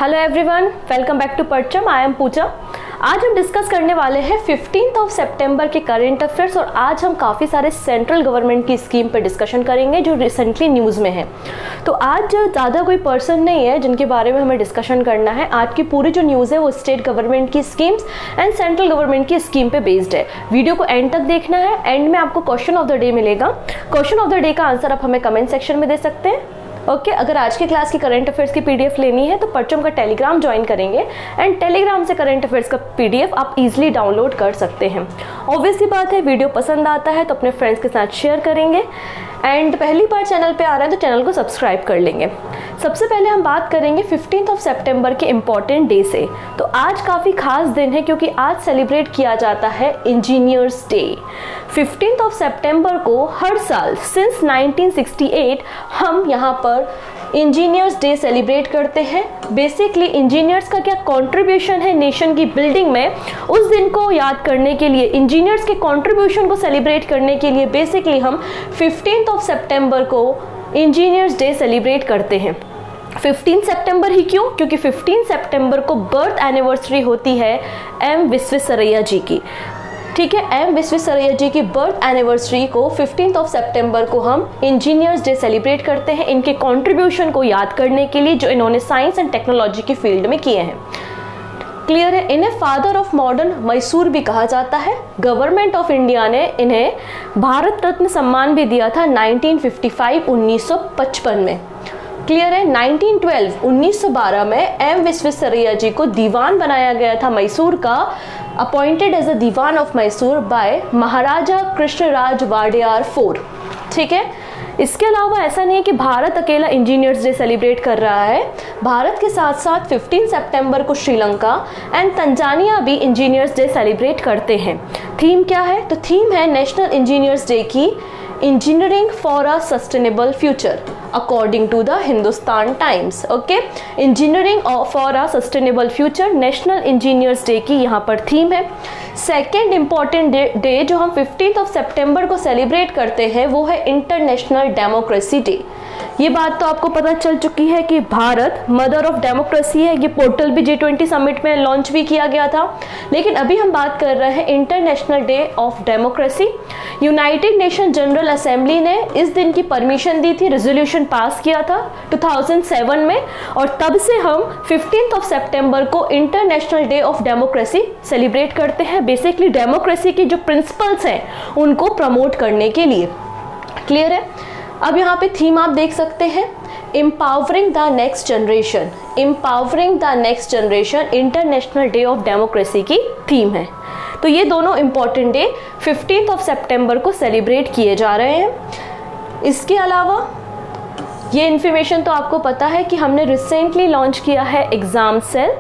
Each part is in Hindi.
Hello everyone, welcome back to Parcham. I am Pooja. आज हम डिस्कस करने वाले हैं 15 सितंबर के करंट अफेयर्स और आज हम काफ़ी सारे सेंट्रल गवर्नमेंट की स्कीम पर डिस्कशन करेंगे जो रिसेंटली न्यूज़ में है। तो आज ज़्यादा कोई पर्सन नहीं है जिनके बारे में हमें डिस्कशन करना है। आज की पूरी जो न्यूज़ है वो स्टेट गवर्नमेंट की स्कीम्स एंड सेंट्रल गवर्नमेंट की स्कीम पे बेस्ड है। वीडियो को एंड तक देखना है। एंड में आपको क्वेश्चन ऑफ द डे मिलेगा। क्वेश्चन ऑफ द डे का आंसर आप हमें कमेंट सेक्शन में दे सकते हैं। ओके अगर आज की क्लास की करंट अफेयर्स की पीडीएफ लेनी है तो परचम का टेलीग्राम ज्वाइन करेंगे एंड टेलीग्राम से करंट अफेयर्स का पीडीएफ आप इजीली डाउनलोड कर सकते हैं। ऑब्वियसली बात है, वीडियो पसंद आता है तो अपने फ्रेंड्स के साथ शेयर करेंगे एंड पहली बार चैनल पे आ रहा है तो चैनल को सब्सक्राइब कर लेंगे। सबसे पहले हम बात करेंगे 15 सितंबर के इम्पॉर्टेंट डे से। तो आज काफ़ी खास दिन है क्योंकि आज सेलिब्रेट किया जाता है इंजीनियर्स डे। 15 सितंबर को हर साल सिंस 1968 हम यहाँ पर इंजीनियर्स डे सेलिब्रेट करते हैं। बेसिकली इंजीनियर्स का क्या कंट्रीब्यूशन है नेशन की बिल्डिंग में, उस दिन को याद करने के लिए, इंजीनियर्स के कंट्रीब्यूशन को सेलिब्रेट करने के लिए बेसिकली हम 15 सितंबर को इंजीनियर्स डे सेलिब्रेट करते हैं। 15 सितंबर ही क्यों? क्योंकि 15 सितंबर को बर्थ एनिवर्सरी होती है एम विश्वेश्वरैया जी की। ठीक है, एम विश्वेश्वरैया जी की बर्थ एनिवर्सरी को 15 सितंबर को हम इंजीनियर्स डे सेलिब्रेट करते हैं इनके कंट्रीब्यूशन को याद करने के लिए जो इन्होंने साइंस एंड टेक्नोलॉजी की फील्ड में किए हैं। क्लियर है? इन्हें फादर ऑफ मॉडर्न मैसूर भी कहा जाता है। गवर्नमेंट ऑफ इंडिया ने इन्हें भारत रत्न सम्मान भी दिया था 1955 में। क्लियर है? 1912 में एम विश्वेश्वरैया जी को दीवान बनाया गया था मैसूर का, appointed as a dewan of Mysore by Maharaja Krishnaraja Wadiyar IV। ठीक है, इसके अलावा ऐसा नहीं है कि भारत अकेला इंजीनियर्स डे सेलिब्रेट कर रहा है। भारत के साथ साथ 15 सितंबर को श्रीलंका एंड तंजानिया भी इंजीनियर्स डे सेलिब्रेट करते हैं। थीम क्या है? तो थीम है नेशनल इंजीनियर्स डे की engineering for a sustainable future according to the Hindustan times. Okay, engineering for a sustainable future national engineers day की यहाँ पर थीम है। सेकेंड इंपॉर्टेंट डे जो हम 15 सितंबर को सेलिब्रेट करते हैं वो है इंटरनेशनल डेमोक्रेसी डे। ये बात तो आपको पता चल चुकी है कि भारत मदर ऑफ डेमोक्रेसी है। ये पोर्टल भी G20 समिट में लॉन्च भी किया गया था। लेकिन अभी हम बात कर रहे हैं international day of democracy. United nation general assembly ने इस दिन की परमिशन दी थी, रेजोल्यूशन पास किया था 2007 में और तब से हम 15 सितंबर को international day of democracy celebrate करते हैं। बेसिकली डेमोक्रेसी की जो प्रिंसिपल्स हैं उनको प्रमोट करने के लिए। क्लियर है? अब यहाँ पे थीम आप देख सकते हैं, empowering the next generation. Empowering the next generation international day of democracy की थीम है। तो ये दोनों इंपॉर्टेंट डे 15 सितंबर को सेलिब्रेट किए जा रहे हैं। इसके अलावा ये इन्फॉर्मेशन तो आपको पता है कि हमने रिसेंटली लॉन्च किया है एग्ज़ाम सेल।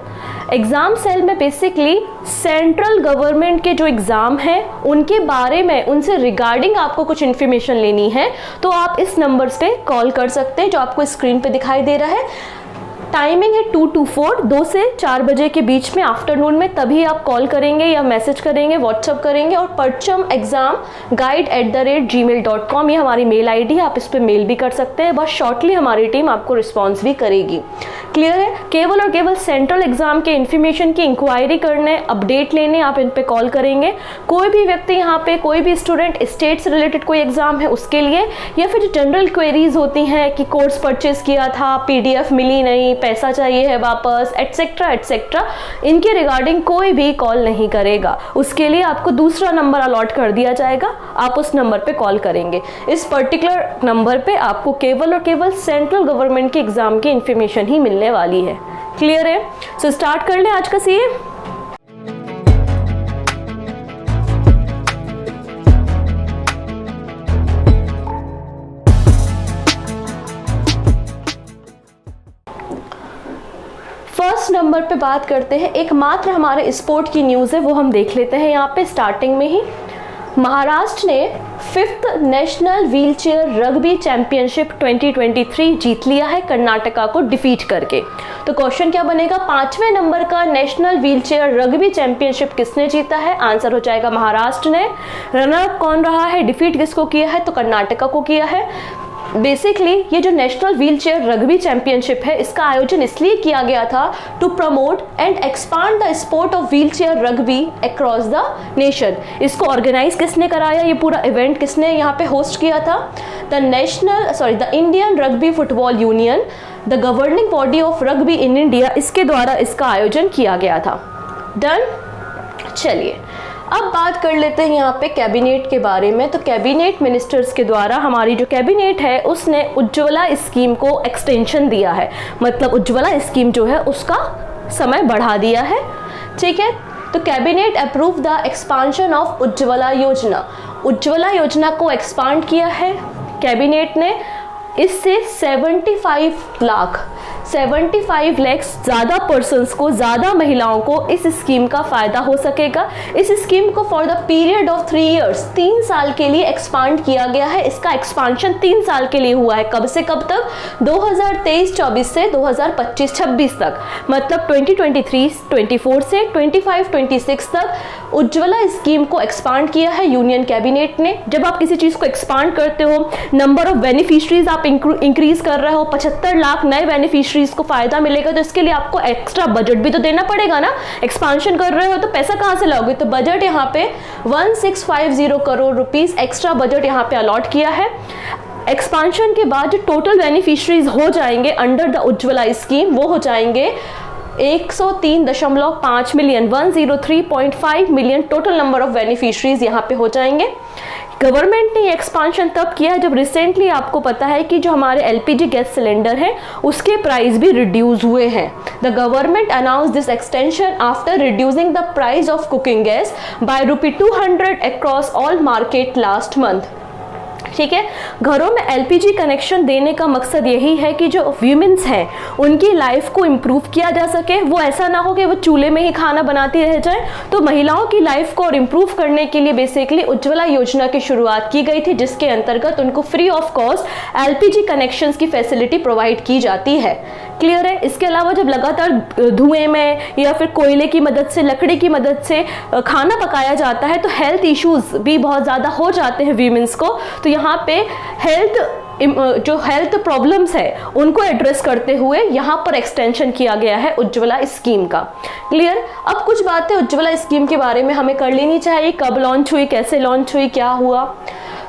एग्ज़ाम सेल में बेसिकली सेंट्रल गवर्नमेंट के जो एग्ज़ाम हैं उनके बारे में, उनसे रिगार्डिंग आपको कुछ इन्फॉर्मेशन लेनी है तो आप इस नंबर पे कॉल कर सकते हैं जो आपको स्क्रीन पे दिखाई दे रहा है। टाइमिंग है 2 to 4, 2 से 4 बजे के बीच में आफ्टरनून में, तभी आप कॉल करेंगे या मैसेज करेंगे, व्हाट्सअप करेंगे। और parchamexamguide@gmail.com ये हमारी मेल आईडी है, आप इस पर मेल भी कर सकते हैं। बहुत शॉर्टली हमारी टीम आपको रिस्पॉन्स भी करेगी। क्लियर है? केवल और केवल सेंट्रल एग्जाम के इन्फॉर्मेशन की इंक्वायरी करने, अपडेट लेने आप इन पे कॉल करेंगे। कोई भी व्यक्ति यहाँ पे, कोई भी स्टूडेंट, स्टेट से रिलेटेड कोई एग्जाम है उसके लिए, या फिर जो जनरल क्वेरीज होती हैं कि कोर्स परचेज किया था, पीडीएफ मिली नहीं, पैसा चाहिए है वापस, एटसेट्रा एटसेट्रा, इनके रिगार्डिंग कोई भी कॉल नहीं करेगा। उसके लिए आपको दूसरा नंबर अलॉट कर दिया जाएगा, आप उस नंबर पे कॉल करेंगे। इस पर्टिकुलर नंबर पे आपको केवल और केवल सेंट्रल गवर्नमेंट के एग्जाम की इंफॉर्मेशन ही मिलने वाली है। क्लियर है? सो स्टार्ट कर लें आज का सीए। फर्स्ट नंबर पे बात करते हैं, एकमात्र हमारे स्पोर्ट की न्यूज़ है वो हम देख लेते हैं। यहाँ पे स्टार्टिंग में ही महाराष्ट्र ने 5th national wheelchair rugby championship 2023 जीत लिया है कर्नाटका को डिफीट करके। तो क्वेश्चन क्या बनेगा? 5वें नंबर का नेशनल व्हीलचेयर रग्बी चैंपियनशिप किसने जीता है? आंसर हो जाएगा महाराष्ट्र ने। रनर अप कौन रहा है? डिफीट किसको किया है? तो कर्नाटका को किया है। बेसिकली ये जो national wheel chair rugby championship है, इसका आयोजन इसलिए किया गया था to promote and expand the sport of wheel chair rugby across the nation. इसको ऑर्गेनाइज किसने कराया, ये पूरा इवेंट किसने यहाँ पे होस्ट किया था? The Indian rugby football union, the governing body of rugby in India, इसके द्वारा इसका आयोजन किया गया था। डन। चलिए अब बात कर लेते हैं यहाँ पे कैबिनेट के बारे में। तो कैबिनेट मिनिस्टर्स के द्वारा हमारी जो कैबिनेट है उसने उज्ज्वला स्कीम को एक्सटेंशन दिया है, मतलब उज्ज्वला स्कीम जो है उसका समय बढ़ा दिया है। ठीक है, तो cabinet approve the expansion of Ujjwala योजना। उज्ज्वला योजना को एक्सपांड किया है कैबिनेट ने, इससे 75 लाख ज़्यादा पर्सन्स को, ज़्यादा महिलाओं को इस स्कीम का फ़ायदा हो सकेगा। इस स्कीम को for the period of 3 years, 3 साल के लिए एक्सपांड किया गया है। इसका एक्सपांशन 3 साल के लिए हुआ है। कब से कब तक? 2023-24 से 2025-26 तक, मतलब 2023-24 से 25-26 तक उज्ज्वला स्कीम को एक्सपांड किया है यूनियन कैबिनेट ने। जब आप किसी चीज़ को एक्सपांड करते हो, नंबर ऑफ बेनिफिशरीज आप इंक्रीज कर रहे हो, 75 लाख नए बेनिफिशरीज को फायदा मिलेगा, तो इसके लिए आपको एक्स्ट्रा बजट भी तो देना पड़ेगा ना। एक्सपांशन कर रहे हो तो पैसा कहां से लाओगे? तो बजट यहाँ पे 1650 करोड़ रुपीस एक्स्ट्रा बजट यहाँ पे अलॉट किया है। एक्सपांशन के बाद जो टोटल बेनिफिशरीज हो जाएंगे अंडर द उज्ज्वला स्कीम, वो हो जाएंगे 103.5 million, 103.5 million total number of beneficiaries यहाँ पे हो जाएंगे। गवर्नमेंट ने एक्सपांशन तब किया जब रिसेंटली आपको पता है कि जो हमारे एलपीजी गैस सिलेंडर है उसके प्राइस भी रिड्यूस हुए हैं। The government announce this extension after reducing the price of cooking gas by ₹200 across all market last month. ठीक है, घरों में एलपीजी कनेक्शन देने का मकसद यही है कि जो वीमेंस हैं उनकी लाइफ को इम्प्रूव किया जा सके। वो ऐसा ना हो कि वो चूल्हे में ही खाना बनाती रह जाए। तो महिलाओं की लाइफ को और इम्प्रूव करने के लिए बेसिकली उज्ज्वला योजना की शुरुआत की गई थी, जिसके अंतर्गत उनको free of cost LPG connections की फैसिलिटी प्रोवाइड की जाती है। क्लियर है? इसके अलावा जब लगातार धुएं में या फिर कोयले की मदद से, लकड़ी की मदद से खाना पकाया जाता है तो हेल्थ इश्यूज भी बहुत ज़्यादा हो जाते हैं वीमेंस को। तो यहाँ पे जो हेल्थ प्रॉब्लम्स है उनको एड्रेस करते हुए यहाँ पर एक्सटेंशन किया गया है उज्ज्वला स्कीम का। क्लियर? अब कुछ बातें उज्ज्वला स्कीम के बारे में हमें कर लेनी चाहिए। कब लॉन्च हुई, कैसे लॉन्च हुई, क्या हुआ?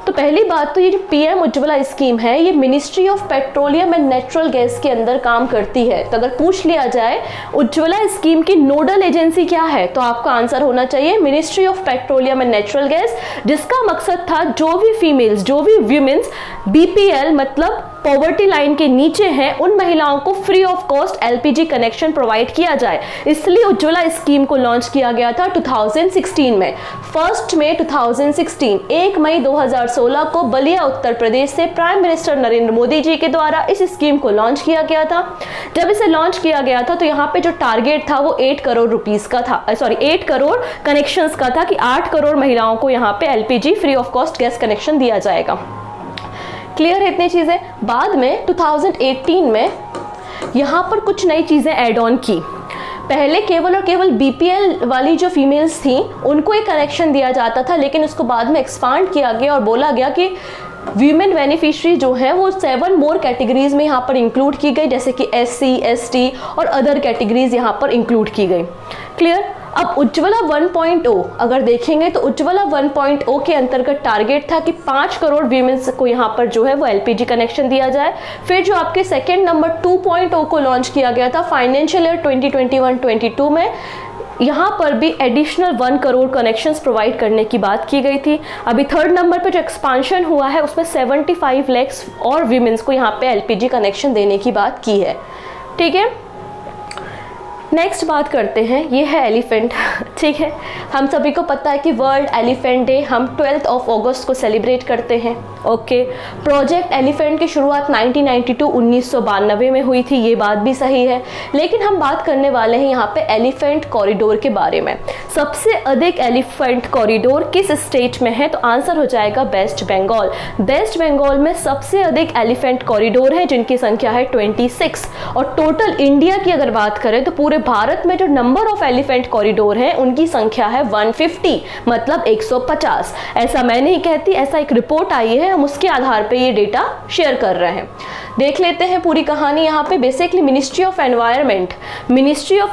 तो पहली बात तो ये जो पीएम उज्ज्वला स्कीम है ये ministry of petroleum and natural gas के अंदर काम करती है। तो अगर पूछ लिया जाए उज्ज्वला स्कीम की नोडल एजेंसी क्या है, तो आपका आंसर होना चाहिए ministry of petroleum and natural gas, जिसका मकसद था जो भी फीमेल्स, जो भी वीमेंस बीपीएल मतलब पॉवर्टी लाइन के नीचे हैं उन महिलाओं को free of cost LPG connection provide किया जाए। इसलिए उज्ज्वला स्कीम को लॉन्च किया गया था 2016 में। 1 मई 2016, 1 मई 2016 को बलिया उत्तर प्रदेश से प्राइम मिनिस्टर नरेंद्र मोदी जी के द्वारा इस स्कीम को लॉन्च किया गया था। जब इसे लॉन्च किया गया था तो यहाँ पे जो टारगेट था वो 8 करोड़ रुपीस का था, 8 करोड़ कनेक्शंस का था कि 8 करोड़ महिलाओं को यहाँ पे LPG free of cost gas connection दिया जाएगा। क्लियर है इतनी चीजें? बाद में 2018 में यहाँ पर कुछ नई चीजें ऐड ऑन की। पहले केवल और केवल बीपीएल वाली जो फीमेल्स थी उनको एक कनेक्शन दिया जाता था, लेकिन उसको बाद में एक्सपांड किया गया और बोला गया कि वीमेन बेनिफिशरी जो है वो 7 मोर कैटेगरीज में यहाँ पर इंक्लूड की गई, जैसे कि SC, ST और अदर कैटेगरीज यहाँ पर इंक्लूड की गई। क्लियर? अब उज्ज्वला 1.0 अगर देखेंगे तो उज्ज्वला 1.0 के अंतर्गत टारगेट था कि 5 करोड़ वीमेंस को यहाँ पर जो है वो एलपीजी कनेक्शन दिया जाए। फिर जो आपके सेकेंड नंबर 2.0 को लॉन्च किया गया था फाइनेंशियल ईयर 2021-22 में, यहाँ पर भी एडिशनल 1 करोड़ कनेक्शंस प्रोवाइड करने की बात की गई थी। अभी थर्ड नंबर पर जो एक्सपांशन हुआ है उसमें 75 लाख और वीमेंस को यहाँ पे एलपीजी कनेक्शन देने की बात की है। ठीक है, नेक्स्ट बात करते हैं, ये है एलिफेंट। ठीक है, हम सभी को पता है कि वर्ल्ड एलिफेंट डे हम 12 अगस्त को सेलिब्रेट करते हैं। ओके, प्रोजेक्ट एलिफेंट की शुरुआत 1992 में हुई थी, ये बात भी सही है। लेकिन हम बात करने वाले हैं यहाँ पे एलिफेंट कॉरिडोर के बारे में। सबसे अधिक एलिफेंट कॉरिडोर किस स्टेट में है? तो आंसर हो जाएगा वेस्ट बंगाल। वेस्ट बंगाल में सबसे अधिक एलिफेंट कॉरिडोर है जिनकी संख्या है 26। और टोटल इंडिया की अगर बात करें तो पूरे भारत में जो नंबर ऑफ एलिफेंट कॉरिडोर है उनकी संख्या है 150, मतलब 150। ऐसा मैं नहीं कहती, ऐसा एक रिपोर्ट आई है हम उसके आधार पे ये डेटा शेयर कर रहे हैं। देख लेते हैं पूरी कहानी। यहाँ पे बेसिकली मिनिस्ट्री ऑफ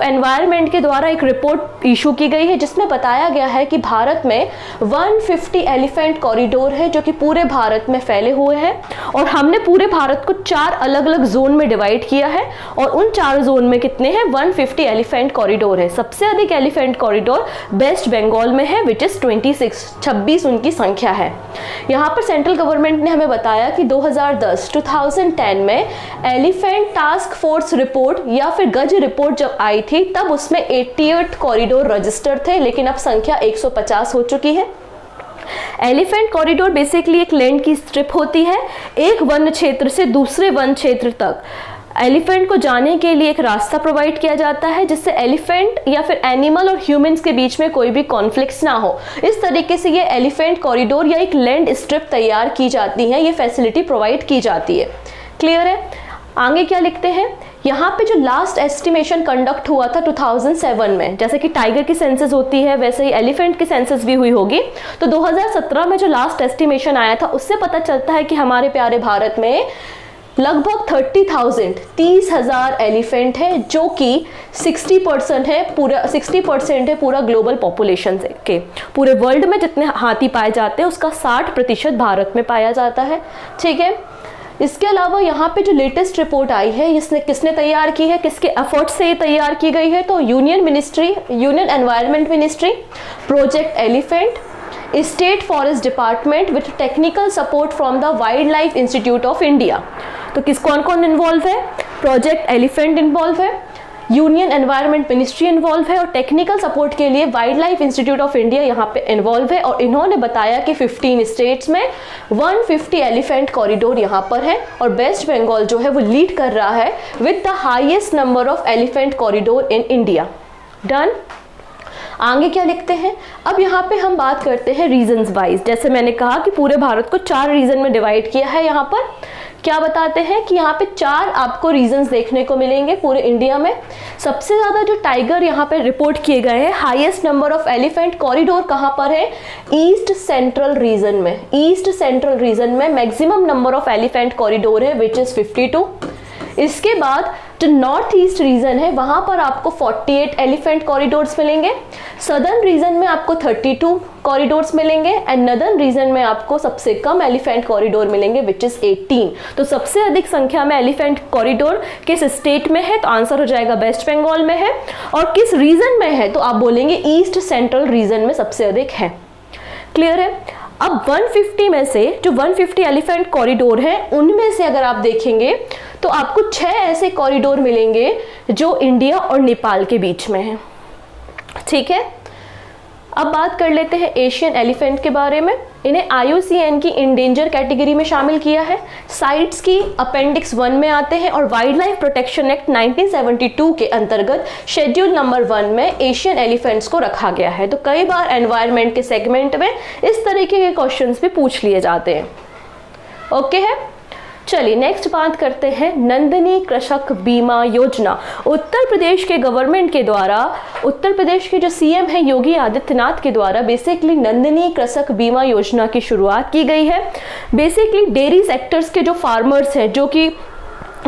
एनवायरनमेंट के द्वारा एक रिपोर्ट इशू की गई है जिसमें बताया गया है कि भारत में 150 एलिफेंट कॉरिडोर है जो कि पूरे भारत में फैले हुए हैं, और हमने पूरे भारत को 4 अलग अलग जोन में डिवाइड किया है, और उन 4 जोन में कितने हैं, 150 एलिफेंट कॉरिडोर है। सबसे अधिक एलिफेंट कॉरिडोर वेस्ट बंगाल में है, विच इज 26 उनकी संख्या है। यहाँ पर सेंट्रल गवर्नमेंट ने हमें बताया कि 2010 में एलिफेंट टास्क फोर्स रिपोर्ट या फिर गज रिपोर्ट जब आई थी तब उसमें 88 कॉरिडोर रजिस्टर्ड थे, लेकिन अब संख्या 150 हो चुकी है। एलिफेंट कॉरिडोर बेसिकली एक लैंड की स्ट्रिप होती है, एक वन क्षेत्र से दूसरे वन क्षेत्र तक एलिफेंट को जाने के लिए एक रास्ता प्रोवाइड किया जाता है जिससे एलिफेंट या फिर एनिमल और ह्यूमंस के बीच में कोई भी कॉन्फ्लिक्ट्स ना हो। इस तरीके से ये एलिफेंट कॉरिडोर या एक लैंड स्ट्रिप तैयार की जाती है, ये फैसिलिटी प्रोवाइड की जाती है। क्लियर है? आगे क्या लिखते हैं, यहाँ पे जो लास्ट एस्टिमेशन कंडक्ट हुआ था 2007 में, जैसे कि टाइगर की सेंसस होती है वैसे ही एलिफेंट की सेंसस भी हुई होगी, तो 2017 में जो लास्ट एस्टिमेशन आया था उससे पता चलता है कि हमारे प्यारे भारत में लगभग 30,000 एलिफेंट है, जो कि 60% है पूरा ग्लोबल पॉपुलेशन के। पूरे वर्ल्ड में जितने हाथी पाए जाते हैं उसका 60% भारत में पाया जाता है। ठीक है, इसके अलावा यहाँ पे जो लेटेस्ट रिपोर्ट आई है किसने तैयार की है, किसके एफर्ट से ये तैयार की गई है, तो union environment ministry, project elephant, state forest department with technical support from the wild life institute of India. तो कौन कौन इन्वॉल्व है, प्रोजेक्ट एलिफेंट इन्वॉल्व है, यूनियन एनवायरनमेंट मिनिस्ट्री इन्वॉल्व है, और टेक्निकल सपोर्ट के लिए wild life institute of India यहाँ पे इन्वॉल्व है। और इन्होंने बताया कि 15 स्टेट्स में 150 एलिफेंट कॉरिडोर यहाँ पर है, और वेस्ट बंगाल जो है वो लीड कर रहा है with the highest number of elephant corridor in India. Done. आगे क्या लिखते हैं, अब यहाँ पे हम बात करते हैं रीजन्स वाइज। जैसे मैंने कहा कि पूरे भारत को 4 रीजन में डिवाइड किया है। यहाँ पर क्या बताते हैं कि यहाँ पे 4 आपको रीजन्स देखने को मिलेंगे पूरे इंडिया में। सबसे ज्यादा जो टाइगर यहाँ पे रिपोर्ट किए गए हैं, highest number of elephant corridor कहाँ पर है, ईस्ट सेंट्रल रीजन में maximum number of elephant corridor है विच इज 52। इसके बाद जो नॉर्थ ईस्ट रीजन है वहां पर आपको 48 एलिफेंट कॉरिडोर्स मिलेंगे, सदर्न रीजन में आपको 32 कॉरिडोर्स मिलेंगे, एंड नदर्न रीजन में आपको सबसे कम एलिफेंट कॉरिडोर मिलेंगे विच इज 18। तो सबसे अधिक संख्या में एलिफेंट कॉरिडोर किस स्टेट में है, तो आंसर हो जाएगा वेस्ट बंगाल में है। और किस रीजन में है, तो आप बोलेंगे ईस्ट सेंट्रल रीजन में सबसे अधिक है। क्लियर है? अब 150 में से जो 150 एलिफेंट कॉरिडोर है उनमें से अगर आप देखेंगे तो आपको 6 ऐसे कॉरिडोर मिलेंगे जो इंडिया और नेपाल के बीच में है। ठीक है, अब बात कर लेते हैं एशियन एलिफेंट के बारे में। इन्हें IUCN की इंडेंजर कैटेगरी में शामिल किया है, साइट्स की अपेंडिक्स 1 में आते हैं, और वाइल्ड लाइफ प्रोटेक्शन एक्ट 1972 के अंतर्गत शेड्यूल नंबर 1 में एशियन एलिफेंट्स को रखा गया है। तो कई बार एनवायरनमेंट के सेगमेंट में इस तरीके के क्वेश्चंस भी पूछ लिए जाते हैं। ओके है, चलिए नेक्स्ट बात करते हैं नंदिनी कृषक बीमा योजना। उत्तर प्रदेश के गवर्नमेंट के द्वारा, उत्तर प्रदेश के जो CM है योगी आदित्यनाथ के द्वारा बेसिकली नंदिनी कृषक बीमा योजना की शुरुआत की गई है। बेसिकली डेयरी सेक्टर्स के जो फार्मर्स हैं जो कि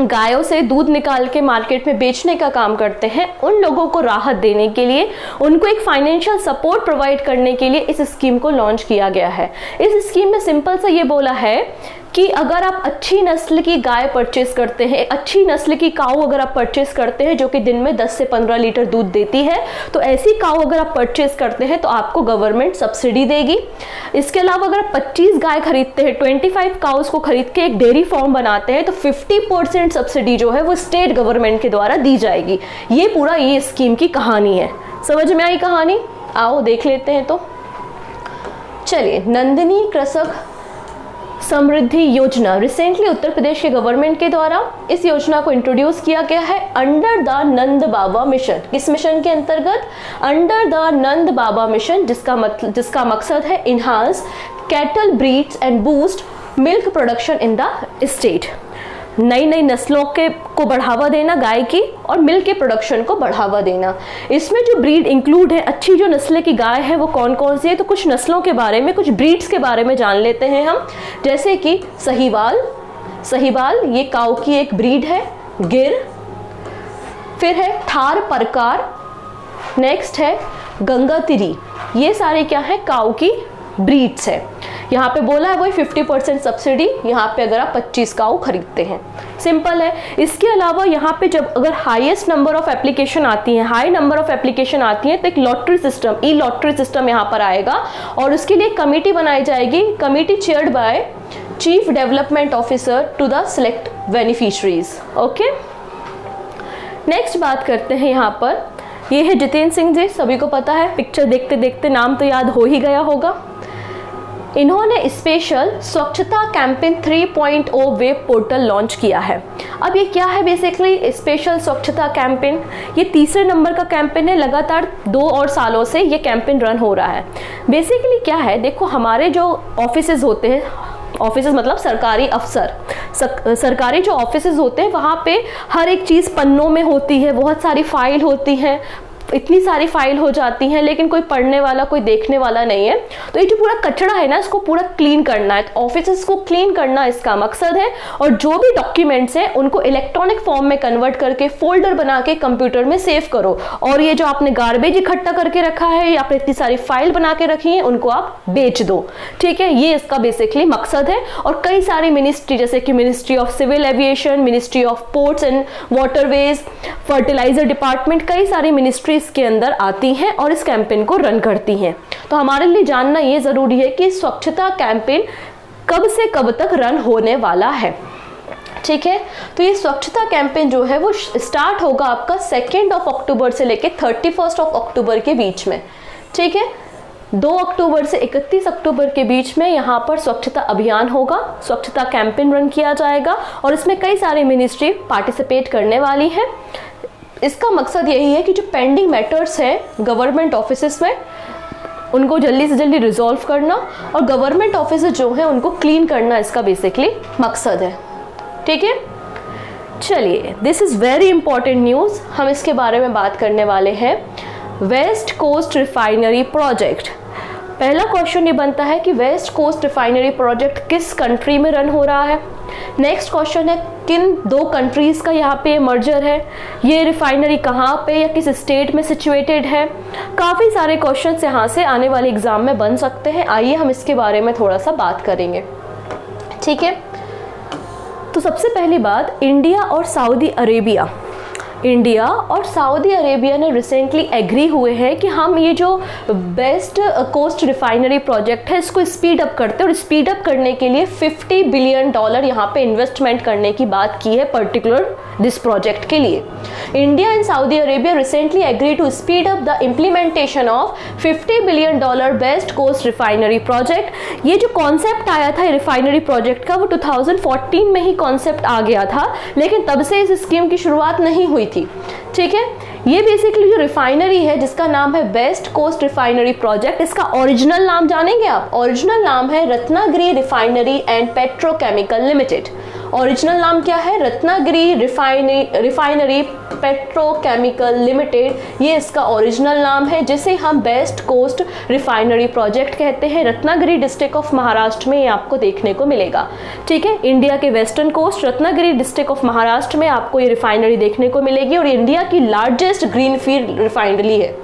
गायों से दूध निकाल के मार्केट में बेचने का काम करते हैं, उन लोगों को राहत देने के लिए, उनको एक फाइनेंशियल सपोर्ट प्रोवाइड करने के लिए इस स्कीम को लॉन्च किया गया है। इस स्कीम में सिंपल सा ये बोला है कि अगर आप अच्छी नस्ल की गाय परचेस करते हैं, अच्छी नस्ल की काऊ अगर आप परचेस करते हैं जो कि दिन में 10 से 15 लीटर दूध देती है, तो ऐसी काऊ अगर आप परचेस करते हैं तो आपको गवर्नमेंट सब्सिडी देगी। इसके अलावा अगर आप 25 गाय खरीदते हैं, 25 काउस को खरीद के एक डेयरी फार्म बनाते हैं, तो 50% सब्सिडी जो है वो स्टेट गवर्नमेंट के द्वारा दी जाएगी। ये पूरा ये स्कीम की कहानी है। समझ में आई कहानी? आओ देख लेते हैं। तो चलिए, नंदिनी कृषक समृद्धि योजना रिसेंटली उत्तर प्रदेश के गवर्नमेंट के द्वारा इस योजना को इंट्रोड्यूस किया गया है under the Nand Baba mission. किस मिशन के अंतर्गत? Under the Nand Baba mission, जिसका मकसद है enhance cattle breeds and boost milk production in the state. नई नई नस्लों के को बढ़ावा देना गाय की, और मिल्क के प्रोडक्शन को बढ़ावा देना। इसमें जो ब्रीड इंक्लूड है, अच्छी जो नस्लें की गाय है वो कौन कौन सी है, तो कुछ नस्लों के बारे में, कुछ ब्रीड्स के बारे में जान लेते हैं हम। जैसे कि सहीवाल, सहीवाल ये काऊ की एक ब्रीड है। गिर, फिर है थार परकार, नेक्स्ट है गंगातिरी। ये सारे क्या है, काऊ की ब्रीड्स है। यहाँ पे बोला है वही 50% सब्सिडी यहाँ पे अगर आप 25 काऊ खरीदते हैं, सिंपल है। इसके अलावा यहाँ पे जब अगर हाईएस्ट नंबर ऑफ एप्लीकेशन आती हैं, हाई नंबर ऑफ एप्लीकेशन आती हैं, तो एक lottery system, E lottery system यहाँ पर आएगा और उसके लिए कमेटी बनाई जाएगी। Committee chaired by chief development officer to the select beneficiaries. Okay, next बात करते हैं यहाँ पर, ये है जितेंद्र सिंह जी, सभी को पता है, पिक्चर देखते देखते नाम तो याद हो ही गया होगा। इन्होंने स्पेशल स्वच्छता कैंपेन 3.0 वेब पोर्टल लॉन्च किया है। अब ये क्या है बेसिकली स्पेशल स्वच्छता कैंपेन, ये तीसरे नंबर का कैंपेन है, लगातार 2 और सालों से ये कैंपेन रन हो रहा है। बेसिकली क्या है, देखो हमारे जो ऑफिसेज होते हैं, ऑफिसेज मतलब सरकारी अफसर, सरकारी जो ऑफिसेज होते हैं वहाँ पे हर एक चीज़ पन्नों में होती है, बहुत सारी फाइल होती हैं, इतनी सारी फाइल हो जाती हैं, लेकिन कोई पढ़ने वाला, कोई देखने वाला नहीं है। तो ये जो पूरा कचरा है ना, इसको पूरा क्लीन करना है, ऑफिसेस को क्लीन करना इसका मकसद है। और जो भी डॉक्यूमेंट्स हैं उनको इलेक्ट्रॉनिक फॉर्म में कन्वर्ट करके फोल्डर बना के कंप्यूटर में सेव करो, और ये जो आपने गार्बेज इकट्ठा करके रखा है या फिर इतनी सारी फाइल बना के रखी है उनको आप बेच दो। ठीक है, ये इसका बेसिकली मकसद है। और कई सारी मिनिस्ट्री, जैसे कि ministry of civil aviation, ministry of ports and waterways, fertiliser department, कई सारी मिनिस्ट्री के अंदर आती हैं और इस कैंपेन को रन करती हैं। तो हमारे लिए जानना ये जरूरी है कि स्वच्छता कैंपेन कब से कब तक रन होने वाला है। ठीक है, तो ये स्वच्छता कैंपेन जो है वो स्टार्ट होगा आपका 2 अक्टूबर से लेके 31 अक्टूबर के बीच में। ठीक है, 2 अक्टूबर से 31 अक्टूबर के बीच में यहाँ पर स्वच्छता अभियान होगा, स्वच्छता कैंपेन रन किया जाएगा और इसमें कई सारी मिनिस्ट्री पार्टिसिपेट करने वाली है। इसका मकसद यही है कि जो पेंडिंग मैटर्स हैं गवर्नमेंट ऑफिसेस में उनको जल्दी से जल्दी रिजॉल्व करना और गवर्नमेंट ऑफिसेस जो हैं उनको क्लीन करना, इसका बेसिकली मकसद है। ठीक है, चलिए, this is very important news, हम इसके बारे में बात करने वाले हैं। वेस्ट कोस्ट रिफाइनरी प्रोजेक्ट, पहला क्वेश्चन ये बनता है कि वेस्ट कोस्ट रिफाइनरी प्रोजेक्ट किस कंट्री में रन हो रहा है। नेक्स्ट क्वेश्चन है किन 2 कंट्रीज का यहाँ पे मर्जर है, ये रिफाइनरी कहाँ पे या किस स्टेट में सिचुएटेड है। काफ़ी सारे क्वेश्चंस यहाँ से आने वाले एग्जाम में बन सकते हैं, आइए हम इसके बारे में थोड़ा सा बात करेंगे। ठीक है, तो सबसे पहली बात, इंडिया और सऊदी अरेबिया, इंडिया और सऊदी अरेबिया ने रिसेंटली एग्री हुए हैं कि हम ये जो वेस्ट कोस्ट रिफाइनरी प्रोजेक्ट है इसको स्पीड अप करते हैं, और स्पीड अप करने के लिए $50 बिलियन यहाँ पे इन्वेस्टमेंट करने की बात की है पर्टिकुलर दिस प्रोजेक्ट के लिए। India and Saudi Arabia recently agree to speed up the implementation of $50 billion west coast refinery project. ये जो कॉन्सेप्ट आया था रिफाइनरी प्रोजेक्ट का वो 2014 में ही कॉन्सेप्ट आ गया था, लेकिन तब से इस स्कीम की शुरुआत नहीं हुई थी। ठीक है, ये बेसिकली जो रिफाइनरी है जिसका नाम है वेस्ट कोस्ट रिफाइनरी प्रोजेक्ट, इसका ओरिजिनल नाम जानेंगे आप? ओरिजिनल नाम है Ratnagiri refinery and petrochemical limited. Original नाम क्या है? रत्नागिरी रिफाइनरी पेट्रोकेमिकल लिमिटेड, ये इसका ओरिजिनल नाम है, जिसे हम वेस्ट कोस्ट रिफाइनरी प्रोजेक्ट कहते हैं। रत्नागिरी डिस्ट्रिक्ट ऑफ महाराष्ट्र में ये आपको देखने को मिलेगा। ठीक है, इंडिया के western coast Ratnagiri district of Maharashtra में आपको ये रिफाइनरी देखने को मिलेगी और इंडिया की लार्जेस्ट ग्रीनफील्ड रिफाइनरी है।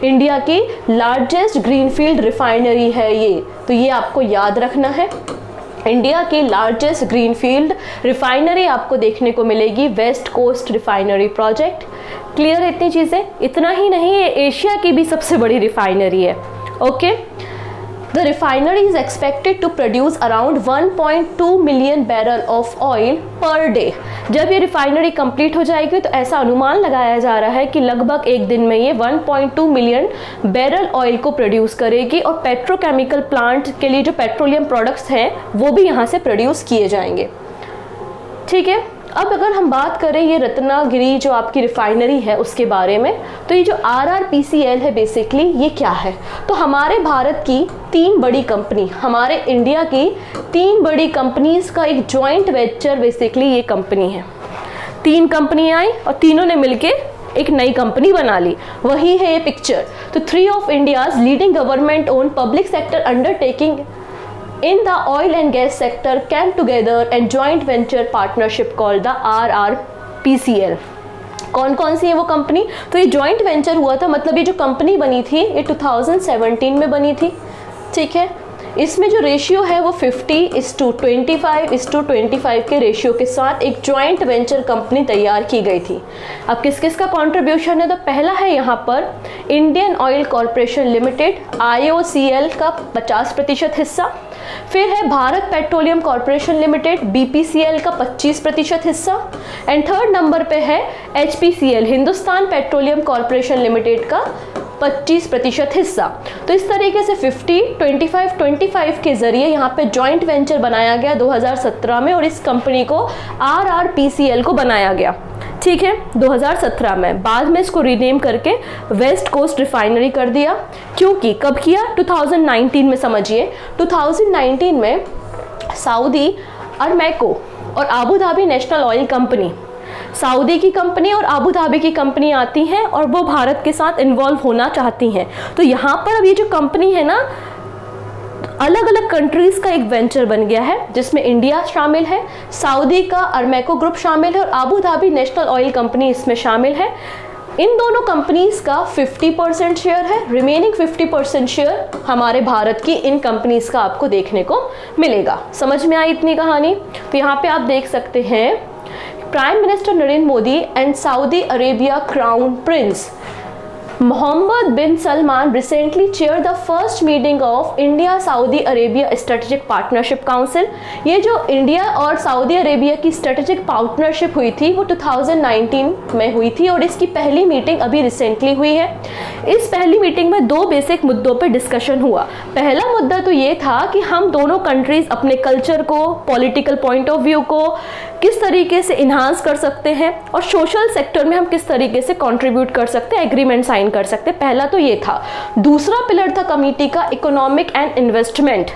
इंडिया की लार्जेस्ट ग्रीनफील्ड रिफाइनरी है ये, तो ये आपको याद रखना है। इंडिया की लार्जेस्ट ग्रीनफील्ड रिफाइनरी आपको देखने को मिलेगी west coast refinery project. Clear है इतनी चीज़ें? इतना ही नहीं, ये एशिया की भी सबसे बड़ी रिफाइनरी है। Okay, the refinery is expected to produce around 1.2 million barrel of oil per day. जब ये रिफाइनरी कंप्लीट हो जाएगी तो ऐसा अनुमान लगाया जा रहा है कि लगभग एक दिन में ये 1.2 मिलियन बैरल ऑयल को प्रोड्यूस करेगी और पेट्रोकेमिकल प्लांट के लिए जो पेट्रोलियम प्रोडक्ट्स हैं वो भी यहाँ से प्रोड्यूस किए जाएंगे। ठीक है, अब अगर हम बात करें ये रत्नागिरी जो आपकी रिफाइनरी है उसके बारे में, तो ये जो RRPCL है बेसिकली ये क्या है? तो हमारे भारत की 3 बड़ी कंपनी, हमारे इंडिया की 3 बड़ी कंपनीज का एक जॉइंट वेंचर बेसिकली ये कंपनी है। 3 कंपनी आई और तीनों ने मिलके एक नई कंपनी बना ली, वही है ये पिक्चर। तो 3 of India's leading government own public sector undertaking in the oil and gas sector came together and joint venture partnership called the RRPCL। कौन कौन सी है वो कंपनी? तो ये जॉइंट वेंचर हुआ था, मतलब ये जो कंपनी बनी थी ये 2017 में बनी थी, ठीक है। इसमें जो रेशियो है वो 50:25:25 के रेशियो के साथ एक जॉइंट वेंचर कंपनी तैयार की गई थी। अब किस किस का कंट्रीब्यूशन है? तो पहला है यहाँ पर Indian oil corporation limited IOCL का 50% हिस्सा, फिर है Bharat petroleum corporation limited BPCL का 25% हिस्सा, एंड थर्ड नंबर पे है HPCL Hindustan petroleum corporation limited का 25% हिस्सा। तो इस तरीके से 50-25-25 के जरिए यहाँ पे जॉइंट वेंचर बनाया गया 2017 में, और इस कंपनी को RRPCL को बनाया गया, ठीक है, 2017 में। बाद में इसको रीनेम करके वेस्ट कोस्ट रिफाइनरी कर दिया। क्योंकि कब किया? 2019 में। समझिए 2019 में सऊदी अरमैको और Abu Dhabi national oil company, Saudi की कंपनी और आबू धाबी की कंपनी आती हैं और वो भारत के साथ इन्वॉल्व होना चाहती हैं। तो यहाँ पर अब ये जो कंपनी है ना, अलग अलग कंट्रीज का एक वेंचर बन गया है, जिसमें इंडिया शामिल है, सऊदी का अरमैको ग्रुप शामिल है और Abu Dhabi national oil company इसमें शामिल है। इन दोनों कंपनीज का 50% शेयर है, रिमेनिंग 50% शेयर हमारे भारत की इन कंपनीज का आपको देखने को मिलेगा। समझ में आई इतनी कहानी? तो यहाँ पे आप देख सकते हैं prime minister Narendra Modi and Saudi Arabia crown Prince Mohammed bin Salman recently chaired the first meeting of India Saudi Arabia Strategic Partnership Council। ये जो इंडिया और सऊदी अरेबिया की स्ट्रेटेजिक पार्टनरशिप हुई थी वो 2019 में हुई थी, और इसकी पहली मीटिंग अभी रिसेंटली हुई है। इस पहली मीटिंग में 2 बेसिक मुद्दों पर डिस्कशन हुआ। पहला मुद्दा तो ये था कि हम दोनों कंट्रीज अपने कल्चर को, पॉलिटिकल पॉइंट ऑफ व्यू को किस तरीके से इन्हांस कर सकते हैं और सोशल सेक्टर में हम किस तरीके से कंट्रीब्यूट कर सकते हैं, एग्रीमेंट साइन कर सकते। पहला तो ये था। दूसरा पिलर था कमेटी का इकोनॉमिक एंड इन्वेस्टमेंट।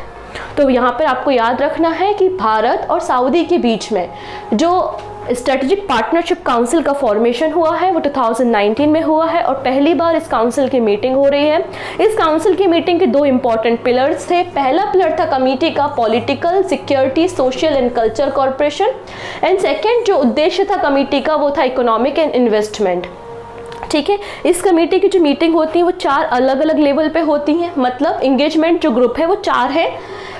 तो यहाँ पर आपको याद रखना है कि भारत और सऊदी के बीच में जो स्ट्रेटेजिक पार्टनरशिप काउंसिल का फॉर्मेशन हुआ है वो 2019 में हुआ है, और पहली बार इस काउंसिल की मीटिंग हो रही है। इस काउंसिल की मीटिंग के 2 इंपॉर्टेंट पिलर्स थे। पहला पिलर था कमेटी का political, security, social and culture corporation, and second जो उद्देश्य था कमेटी का वो था इकोनॉमिक एंड इन्वेस्टमेंट, ठीक है। इस कमेटी की जो मीटिंग होती है वो 4 अलग अलग लेवल पे होती हैं, मतलब एंगेजमेंट जो ग्रुप है वो 4 है।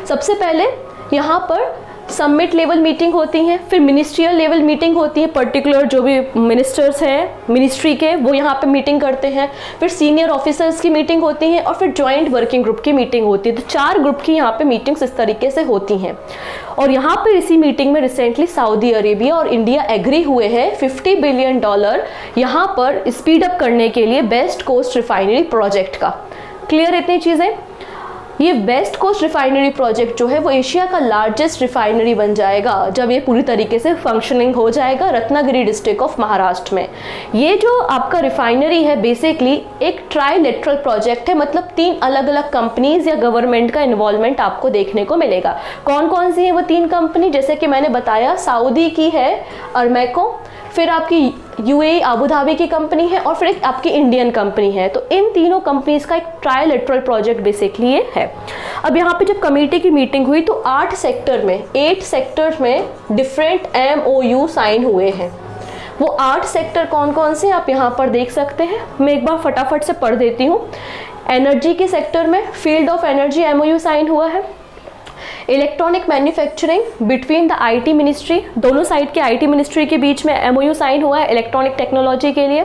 सबसे पहले यहाँ पर समिट लेवल मीटिंग होती है, फिर मिनिस्ट्रियल लेवल मीटिंग होती है, पर्टिकुलर जो भी मिनिस्टर्स हैं मिनिस्ट्री के वो यहाँ पे मीटिंग करते हैं, फिर सीनियर ऑफिसर्स की मीटिंग होती है, और फिर जॉइंट वर्किंग ग्रुप की मीटिंग होती है। तो 4 ग्रुप की यहाँ पे मीटिंग्स इस तरीके से होती हैं। और यहाँ पे इसी मीटिंग में रिसेंटली सऊदी अरेबिया और इंडिया एग्री हुए हैं $50 बिलियन यहाँ पर स्पीड अप करने के लिए वेस्ट कोस्ट रिफाइनरी प्रोजेक्ट का। क्लियर इतनी चीज़ें? ये वेस्ट कोस्ट रिफाइनरी प्रोजेक्ट जो है वो एशिया का लार्जेस्ट रिफाइनरी बन जाएगा जब ये पूरी तरीके से फंक्शनिंग हो जाएगा रत्नागिरी डिस्ट्रिक्ट ऑफ महाराष्ट्र में। ये जो आपका रिफाइनरी है बेसिकली एक ट्राइलेटरल प्रोजेक्ट है, मतलब 3 अलग अलग कंपनीज या गवर्नमेंट का इन्वॉल्वमेंट आपको देखने को मिलेगा। कौन कौन सी है वो 3 कंपनी? जैसे कि मैंने बताया, सऊदी की है अरमैको, फिर आपकी UAE आबू धाबी की कंपनी है, और फिर एक आपकी इंडियन कंपनी है। तो इन तीनों कंपनीज का एक ट्राइलेटरल प्रोजेक्ट बेसिकली ये है। अब यहाँ पे जब कमेटी की मीटिंग हुई तो 8 सेक्टर्स में डिफरेंट MOU साइन हुए हैं। वो 8 सेक्टर कौन कौन से आप यहाँ पर देख सकते हैं, मैं एक बार फटाफट से पढ़ देती हूँ। एनर्जी के सेक्टर में field of energy MOU sign हुआ है। Electronic manufacturing between the IT ministry, दोनों साइड के IT मिनिस्ट्री के बीच में MOU साइन हुआ है इलेक्ट्रॉनिक टेक्नोलॉजी के लिए।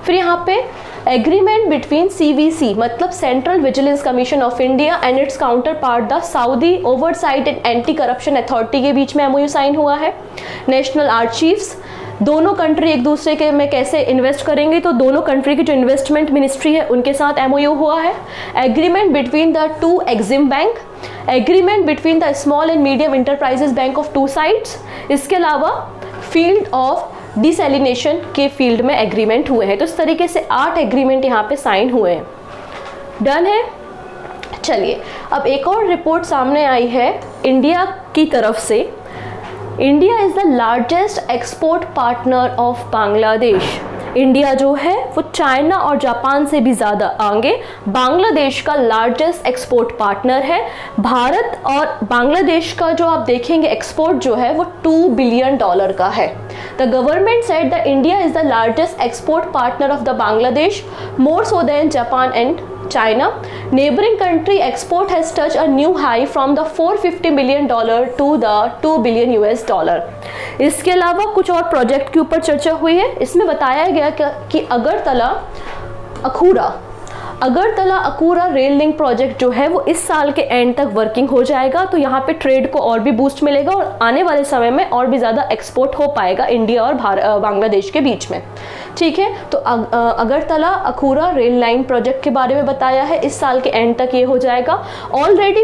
फिर यहाँ पे एग्रीमेंट बिटवीन CVC मतलब central vigilance commission of India and it's counter part the Saudi oversight and anti corruption authority के बीच में MOU साइन हुआ है। नेशनल आर्चीव्स, दोनों कंट्री एक दूसरे के में कैसे इन्वेस्ट करेंगे, तो दोनों कंट्री की जो इन्वेस्टमेंट मिनिस्ट्री है उनके साथ MOU हुआ है। Agreement between the 2 EXIM bank, agreement between the small and medium enterprises bank of 2 sides. इसके अलावा फील्ड ऑफ डिसैलिनेशन के फील्ड में एग्रीमेंट हुए हैं। तो इस तरीके से 8 एग्रीमेंट यहाँ पे साइन हुए हैं। डन है। चलिए अब एक और रिपोर्ट सामने आई है इंडिया की तरफ से। India is the largest export partner of Bangladesh. India जो है वो चाइना और जापान से भी ज़्यादा आगे बांग्लादेश का लार्जेस्ट एक्सपोर्ट पार्टनर है। भारत और बांग्लादेश का जो आप देखेंगे एक्सपोर्ट जो है वो $2 बिलियन का है। The government said the India is the largest export partner of the Bangladesh, more so than Japan and China. Neighboring country export has touched a new high from the $450 million to the $2 billion US. इसके अलावा कुछ और प्रोजेक्ट के ऊपर चर्चा हुई है। इसमें बताया गया कि अगरतला अकूरा रेल लिंक प्रोजेक्ट जो है वो इस साल के एंड तक वर्किंग हो जाएगा। तो यहाँ पे ट्रेड को और भी बूस्ट मिलेगा और आने वाले समय में और भी ज़्यादा एक्सपोर्ट हो पाएगा इंडिया और बांग्लादेश के बीच में। ठीक है, तो अगरतला अकूरा रेल लाइन प्रोजेक्ट के बारे में बताया है, इस साल के एंड तक ये हो जाएगा। ऑलरेडी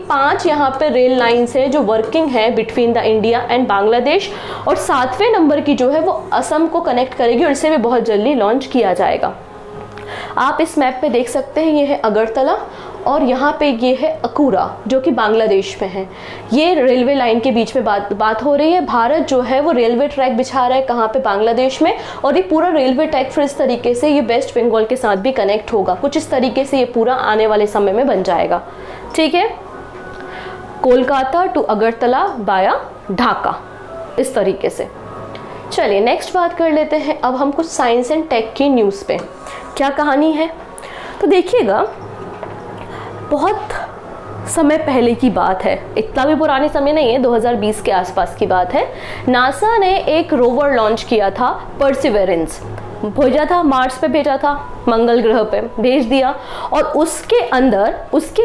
5 यहाँ पे रेल लाइन्स है जो वर्किंग है between the India and Bangladesh, और 7वें नंबर की जो है वो असम को कनेक्ट करेगी और इसे भी बहुत जल्दी लॉन्च किया जाएगा। आप इस मैप पे देख सकते हैं, ये है अगरतला और यहाँ पे ये है अकूरा जो कि बांग्लादेश में है। ये रेलवे लाइन के बीच में बात हो रही है। भारत जो है वो रेलवे ट्रैक बिछा रहा है कहाँ पे, बांग्लादेश में, और ये पूरा रेलवे ट्रैक फिर इस तरीके से ये वेस्ट बंगाल के साथ भी कनेक्ट होगा। कुछ इस तरीके से ये पूरा आने वाले समय में बन जाएगा। ठीक है, कोलकाता टू अगरतला बाया ढाका, इस तरीके से। चलिए नेक्स्ट बात कर लेते हैं अब हम कुछ साइंस एंड टेक की न्यूज़ पे। क्या कहानी है तो देखिएगा, बहुत समय पहले की बात है, इतना भी पुराने समय नहीं है, 2020 के आसपास की बात है। नासा ने एक रोवर लॉन्च किया था, परसिवेरेंस, भेजा था मार्स पे, भेजा था मंगल ग्रह पे भेज दिया, और उसके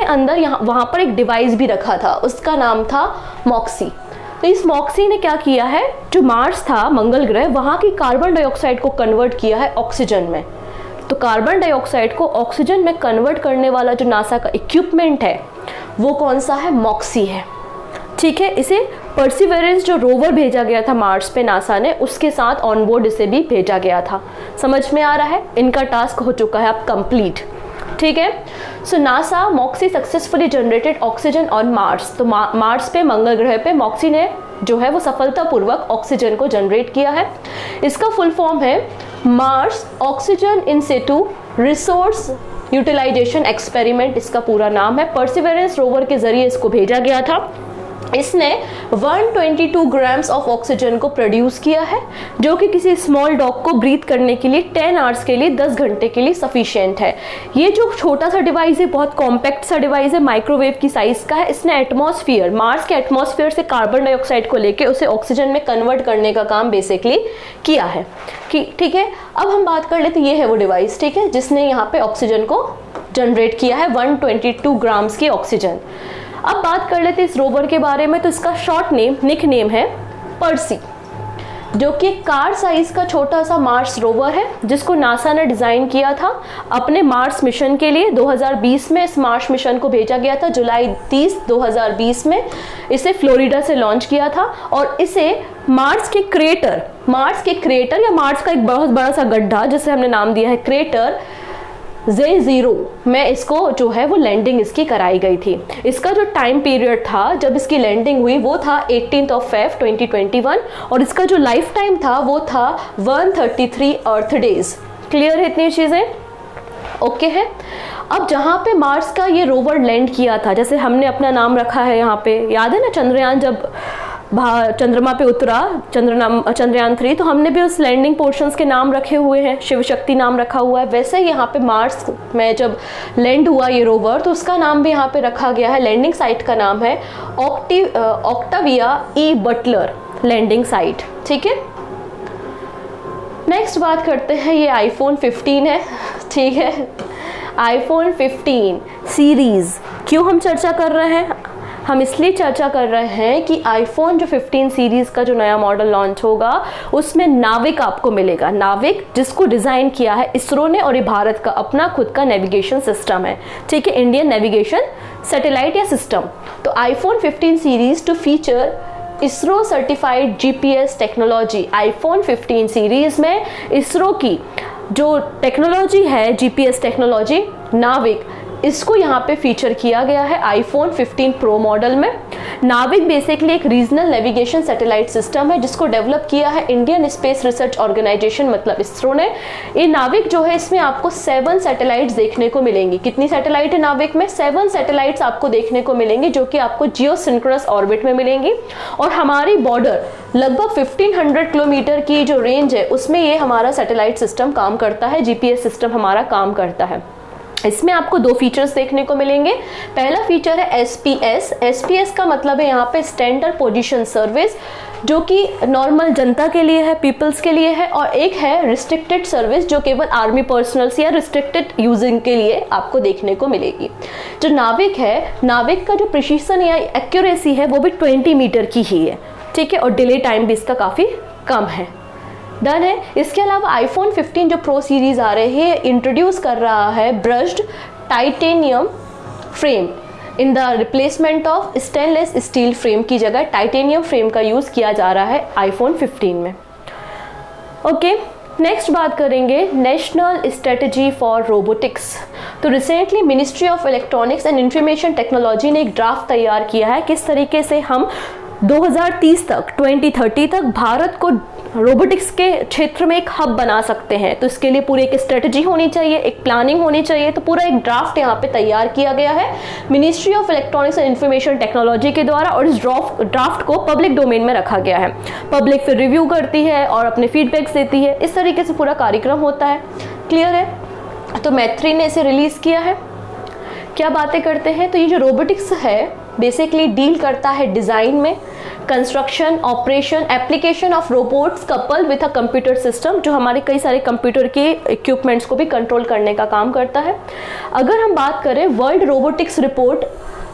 अंदर यहाँ वहाँ पर एक डिवाइस भी रखा था, उसका नाम था मॉक्सी। तो इस मॉक्सी ने क्या किया है, जो मार्स था मंगल ग्रह, वहाँ की कार्बन डाइऑक्साइड को कन्वर्ट किया है ऑक्सीजन में। तो कार्बन डाइऑक्साइड को ऑक्सीजन में कन्वर्ट करने वाला जो नासा का इक्विपमेंट है वो कौन सा है, मॉक्सी है। ठीक है, इसे परसिवेरेंस जो रोवर भेजा गया था मार्स पे नासा ने, उसके साथ ऑनबोर्ड इसे भी भेजा गया था। समझ में आ रहा है, इनका टास्क हो चुका है अब कंप्लीट। ठीक है, सो NASA Moxie successfully generated oxygen on Mars. तो मार्स पे, मंगल ग्रह पे मॉक्सी ने जो है वो सफलतापूर्वक ऑक्सीजन को जनरेट किया है। इसका फुल फॉर्म है Mars oxygen in situ resource utilisation experiment, इसका पूरा नाम है। परसिवेरेंस रोवर के जरिए इसको भेजा गया था। इसने 122 ग्राम्स ऑफ ऑक्सीजन को प्रोड्यूस किया है, जो कि किसी स्मॉल डॉग को ब्रीथ करने के लिए 10 आवर्स के लिए, 10 घंटे के लिए सफिशिएंट है। ये जो छोटा सा डिवाइस है, बहुत कॉम्पैक्ट सा डिवाइस है, माइक्रोवेव की साइज का है। इसने एटमॉस्फेयर, मार्स के एटमॉस्फेयर से कार्बन डाइऑक्साइड को लेके उसे ऑक्सीजन में कन्वर्ट करने का काम बेसिकली किया है। ठीक है, अब हम बात कर लेते, ये है वो डिवाइस, ठीक है, जिसने यहाँ पे ऑक्सीजन को जनरेट किया है, 122 ग्राम्स की ऑक्सीजन। अब बात कर लेते हैं इस रोवर के बारे में। तो इसका शॉर्ट नेम, निक नेम है पर्सी, जो कि कार साइज का छोटा सा मार्स रोवर है, जिसको नासा ने डिज़ाइन किया था अपने मार्स मिशन के लिए। 2020 में इस मार्स मिशन को भेजा गया था, जुलाई 30, 2020 में इसे फ्लोरिडा से लॉन्च किया था, और इसे मार्स के क्रेटर या मार्स का एक बहुत बड़ा सा गड्ढा, जिसे हमने नाम दिया है क्रेटर J0 में इसको जो है वो लैंडिंग इसकी कराई गई थी। इसका जो टाइम पीरियड था जब इसकी लैंडिंग हुई वो था 18 February 2021, और इसका जो लाइफ टाइम था वो था 133 अर्थ डेज। क्लियर है इतनी चीज़ें? ओके है। अब जहाँ पे मार्स का ये रोवर लैंड किया था, जैसे हमने अपना नाम रखा है यहाँ पे, याद है ना चंद्रयान जब चंद्रमा पे उतरा, चंद्रयान 3, तो हमने भी उस लैंडिंग पोर्शंस के नाम रखे हुए हैं, शिव शक्ति नाम रखा हुआ है। वैसे यहाँ पे मार्स में जब लैंड हुआ ये रोवर, तो उसका नाम भी यहाँ पे रखा गया है। लैंडिंग साइट का नाम है ऑक्टाविया ई बटलर लैंडिंग साइट। ठीक है, नेक्स्ट बात करते हैं, ये आईफोन 15 है। ठीक है, आईफोन 15 सीरीज क्यों हम चर्चा कर रहे हैं? हम इसलिए चर्चा कर रहे हैं कि आईफोन जो 15 सीरीज़ का जो नया मॉडल लॉन्च होगा उसमें नाविक आपको मिलेगा। नाविक जिसको डिज़ाइन किया है इसरो ने, और ये भारत का अपना खुद का नेविगेशन सिस्टम है। ठीक है, इंडियन नेविगेशन सैटेलाइट या सिस्टम। तो iPhone 15 series to feature ISRO certified GPS technology iPhone 15 series में इसरो की जो टेक्नोलॉजी है, जीपीएस टेक्नोलॉजी नाविक, इसको यहाँ पे फीचर किया गया है आईफोन 15 प्रो मॉडल में। नाविक बेसिकली एक रीजनल नेविगेशन सैटेलाइट सिस्टम है जिसको डेवलप किया है इंडियन स्पेस रिसर्च ऑर्गेनाइजेशन मतलब इसरो ने। ये नाविक जो है इसमें आपको 7 सैटेलाइट्स देखने को मिलेंगी। कितनी सैटेलाइट है नाविक में? 7 सैटेलाइट्स आपको देखने को मिलेंगी जो कि आपको जियो सिंक्रोनस ऑर्बिट में मिलेंगी। और हमारी बॉर्डर लगभग 1500 किलोमीटर की जो रेंज है उसमें ये हमारा सैटेलाइट सिस्टम काम करता है, जीपीएस सिस्टम हमारा काम करता है। इसमें आपको 2 फीचर्स देखने को मिलेंगे। पहला फीचर है एसपीएस। एसपीएस का मतलब है यहाँ पे स्टैंडर्ड पोजीशन सर्विस, जो कि नॉर्मल जनता के लिए है, पीपल्स के लिए है। और एक है रिस्ट्रिक्टेड सर्विस जो केवल आर्मी पर्सनल्स या रिस्ट्रिक्टेड यूजिंग के लिए आपको देखने को मिलेगी। जो नाविक है, नाविक का जो प्रिसीजन या एक्यूरेसी है वो भी 20 मीटर की ही है, ठीक है, और डिले टाइम भी इसका काफ़ी कम है। डन है। इसके अलावा आईफोन 15 जो प्रो सीरीज आ रहे हैं इंट्रोड्यूस कर रहा है brushed titanium frame in the replacement of stainless steel frame की जगह टाइटेनियम फ्रेम का यूज़ किया जा रहा है आईफोन 15 में। ओके, नेक्स्ट बात करेंगे नेशनल स्ट्रेटजी फॉर रोबोटिक्स। तो recently ministry of electronics and information technology ने एक ड्राफ्ट तैयार किया है किस तरीके से हम 2030 तक 2030 तक भारत को रोबोटिक्स के क्षेत्र में एक हब बना सकते हैं। तो इसके लिए पूरी एक स्ट्रेटजी होनी चाहिए, एक प्लानिंग होनी चाहिए। तो पूरा एक ड्राफ्ट यहाँ पे तैयार किया गया है ministry of electronics and information technology के द्वारा और इस ड्राफ्ट को पब्लिक डोमेन में रखा गया है। पब्लिक फिर रिव्यू करती है और अपने फीडबैक्स देती है। इस तरीके से पूरा कार्यक्रम होता है। क्लियर है? तो मैत्री ने इसे रिलीज़ किया है। क्या बातें करते हैं? तो ये जो रोबोटिक्स है बेसिकली डील करता है डिज़ाइन में, construction, operation, application of robots couple with a computer system, जो हमारे कई सारे कंप्यूटर के इक्विपमेंट्स को भी कंट्रोल करने का काम करता है। अगर हम बात करें वर्ल्ड रोबोटिक्स रिपोर्ट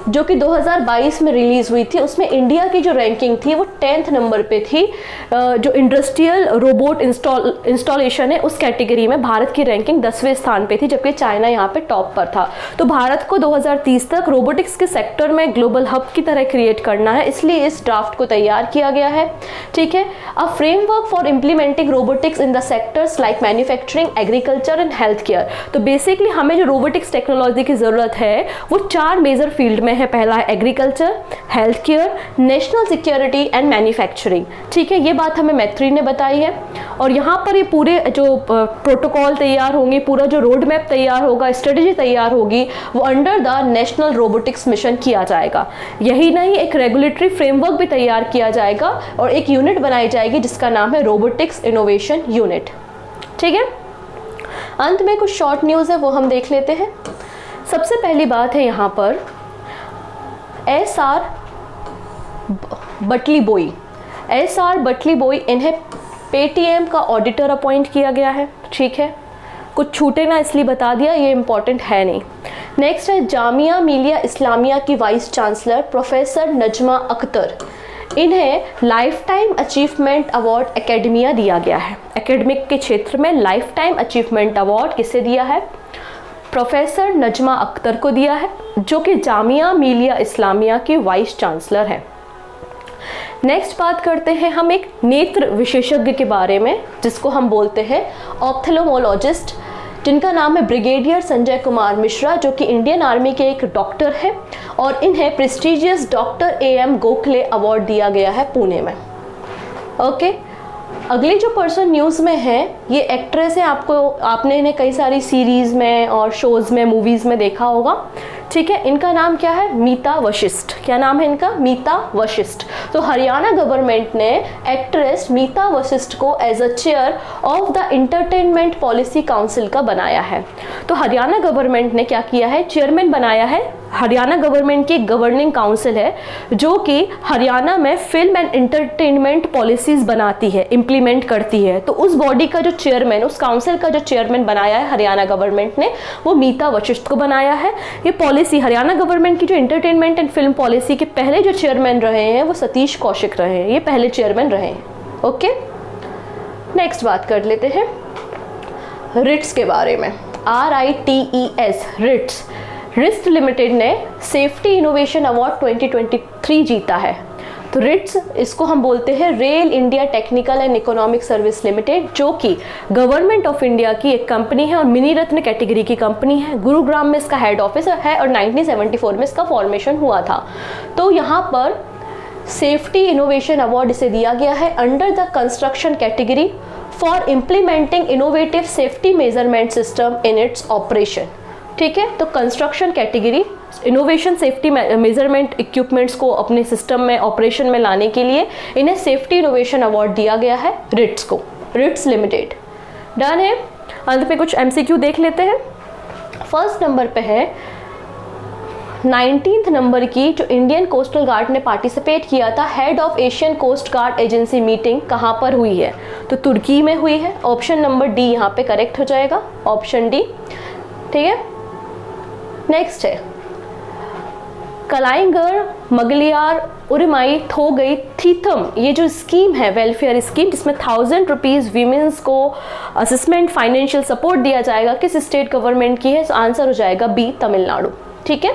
जो कि 2022 में रिलीज़ हुई थी, उसमें इंडिया की जो रैंकिंग थी वो 10th नंबर पे थी। जो इंडस्ट्रियल रोबोट इंस्टॉलेशन है उस कैटेगरी में भारत की रैंकिंग 10वें स्थान पे थी, जबकि चाइना यहाँ पे टॉप पर था। तो भारत को 2030 तक रोबोटिक्स के सेक्टर में ग्लोबल हब की तरह क्रिएट करना है, इसलिए इस ड्राफ्ट को तैयार किया गया है। ठीक है, a framework for implementing robotics in the sectors like manufacturing, agriculture and health care. तो बेसिकली हमें जो रोबोटिक्स टेक्नोलॉजी की ज़रूरत है वो 4 मेजर फील्ड में है। पहला है agriculture, health care, national security and manufacturing. ठीक है, ये बात हमें मैत्री ने बताई है। और यहाँ पर ये पूरे जो प्रोटोकॉल तैयार होंगे, पूरा जो रोड मैप तैयार होगा, स्ट्रेटेजी तैयार होगी, वो under the national robotics mission किया जाएगा। यही नहीं, एक रेगुलेटरी फ्रेमवर्क भी तैयार किया जाएगा और एक यूनिट बनाई जाएगी जिसका नाम है रोबोटिक्स इनोवेशन यूनिट। ठीक है, अंत में कुछ शॉर्ट न्यूज़ है वो हम देख लेते हैं। सबसे पहली बात है यहाँ पर एस.आर. बटली बोई, इन्हें पेटीएम का ऑडिटर अपॉइंट किया गया है। ठीक है, कुछ छूटे ना इसलिए बता दिया, ये इंपॉर्टेंट है नहीं। नेक्स्ट है जामिया मिलिया इस्लामिया की vice chancellor professor Najma Akhtar, इन्हें life time achievement award academia दिया गया है। एकेडमिक के क्षेत्र में लाइफ टाइम अचीवमेंट अवार्ड किसे दिया है? प्रोफेसर नजमा अख्तर को दिया है, जो कि जामिया मिलिया इस्लामिया की वाइस चांसलर है। नेक्स्ट बात करते हैं हम एक नेत्र विशेषज्ञ के बारे में, जिसको हम बोलते हैं ऑप्थेल्मोलॉजिस्ट, जिनका नाम है ब्रिगेडियर संजय कुमार मिश्रा, जो कि इंडियन आर्मी के एक डॉक्टर हैं और इन्हें prestigious doctor A.M. Gokhale award दिया गया है पुणे में। ओके, अगली जो पर्सन न्यूज़ में है ये एक्ट्रेस है। आपने इन्हें कई सारी सीरीज़ में और शोज़ में, मूवीज़ में देखा होगा। ठीक है, इनका नाम क्या है? मीता वशिष्ठ। क्या नाम है इनका? मीता वशिष्ठ। तो हरियाणा गवर्नमेंट ने एक्ट्रेस मीता वशिष्ठ को as a chair of the entertainment policy council का बनाया है। तो हरियाणा गवर्नमेंट ने क्या किया है? चेयरमैन बनाया है। हरियाणा गवर्नमेंट की गवर्निंग काउंसिल है जो कि हरियाणा में फिल्म एंड इंटरटेनमेंट पॉलिसीज़ बनाती है, इम्प्लीमेंट करती है। तो उस बॉडी का जो चेयरमैन, उस काउंसिल का जो चेयरमैन बनाया है हरियाणा गवर्नमेंट ने, वो मीता वशिष्ठ को बनाया है। ये पॉलिसी हरियाणा गवर्नमेंट की जो इंटरटेनमेंट एंड फिल्म पॉलिसी के पहले जो चेयरमैन रहे हैं वो सतीश कौशिक रहे हैं, ये पहले चेयरमैन रहे हैं। ओके, नेक्स्ट बात कर लेते हैं रिट्स के बारे में। RITES, रिट्स लिमिटेड ने सेफ्टी इनोवेशन अवार्ड 2023 जीता है। तो रिट्स, इसको हम बोलते हैं rail India technical and economic service limited, जो कि गवर्नमेंट ऑफ इंडिया की एक कंपनी है और मिनी रत्न कैटेगरी की कंपनी है। गुरुग्राम में इसका हेड ऑफिस है और 1974 में इसका फॉर्मेशन हुआ था। तो यहाँ पर सेफ्टी इनोवेशन अवार्ड इसे दिया गया है under the construction category for implementing innovative safety measurement system in its operation. ठीक है, तो construction category innovation safety measurement equipments को अपने सिस्टम में ऑपरेशन में लाने के लिए इन्हें सेफ्टी इनोवेशन अवार्ड दिया गया है रिट्स को, रिट्स लिमिटेड। डन है। अंत पे कुछ एमसीक्यू देख लेते हैं। फर्स्ट नंबर पे है 19th नंबर की जो इंडियन कोस्टल गार्ड ने पार्टिसिपेट किया था head of Asian coast guard agency meeting कहाँ पर हुई है? तो तुर्की में हुई है। ऑप्शन नंबर डी यहाँ पे करेक्ट हो जाएगा, ऑप्शन डी। ठीक है, नेक्स्ट है कलाइंगर मगलियार उरिमाई थोगई थीथम, ये जो स्कीम है वेलफेयर स्कीम जिसमें 1000 रुपीज वीमेंस को असिस्मेंट फाइनेंशियल सपोर्ट दिया जाएगा, किस स्टेट गवर्नमेंट की है? तो आंसर हो जाएगा बी, तमिलनाडु। ठीक है,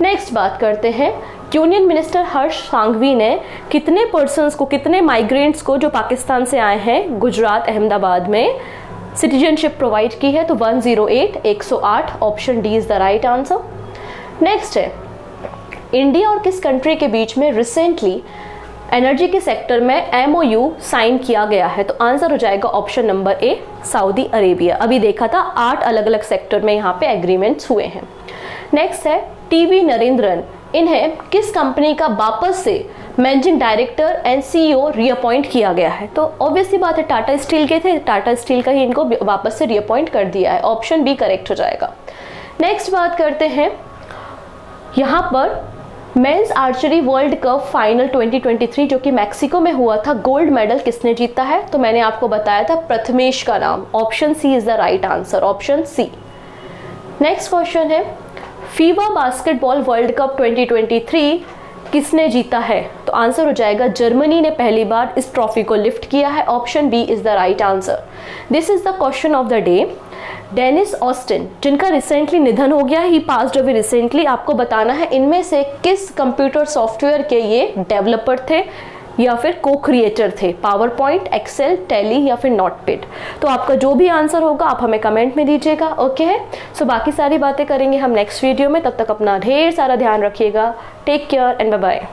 नेक्स्ट बात करते हैं यूनियन मिनिस्टर हर्ष सांघवी ने कितने पर्सन्स को, कितने माइग्रेंट्स को जो पाकिस्तान से आए हैं गुजरात अहमदाबाद में सिटीजनशिप प्रोवाइड की है? तो 108, 108, option D is the right answer. Next है इंडिया और किस कंट्री के बीच में रिसेंटली एनर्जी के सेक्टर में एमओयू साइन किया गया है? तो आंसर हो जाएगा option number A, Saudi Arabia. अभी देखा था 8 अलग अलग सेक्टर में यहाँ पे एग्रीमेंट्स हुए हैं। नेक्स्ट है टीवी नरेंद्रन, इन्हें किस कंपनी का वापस से managing director and CEO reappoint किया गया है? तो ऑब्वियसली बात है टाटा स्टील के थे, टाटा स्टील का ही इनको वापस से रीअपॉइंट कर दिया है, ऑप्शन बी करेक्ट हो जाएगा। नेक्स्ट बात करते हैं यहाँ पर men's archery world cup final 2023 जो कि मैक्सिको में हुआ था, गोल्ड मेडल किसने जीता है? तो मैंने आपको बताया था प्रथमेश का नाम, option C is the right answer, option C. Next question है फीवा बास्केटबॉल वर्ल्ड कप 2023 किसने जीता है? तो आंसर हो जाएगा जर्मनी ने पहली बार इस ट्रॉफी को लिफ्ट किया है, option B is the right answer. This is the question of the day. Dennis Austin जिनका रिसेंटली निधन हो गया, ही पास्ड अवे रिसेंटली, आपको बताना है इनमें से किस कंप्यूटर सॉफ्टवेयर के ये डेवलपर थे या फिर को क्रिएटर थे, पावर पॉइंट, एक्सेल, टैली या फिर नोटपैड। तो आपका जो भी आंसर होगा आप हमें कमेंट में दीजिएगा, ओके है। सो बाकी सारी बातें करेंगे हम नेक्स्ट वीडियो में, तब तक अपना ढेर सारा ध्यान रखिएगा। Take care and bye bye.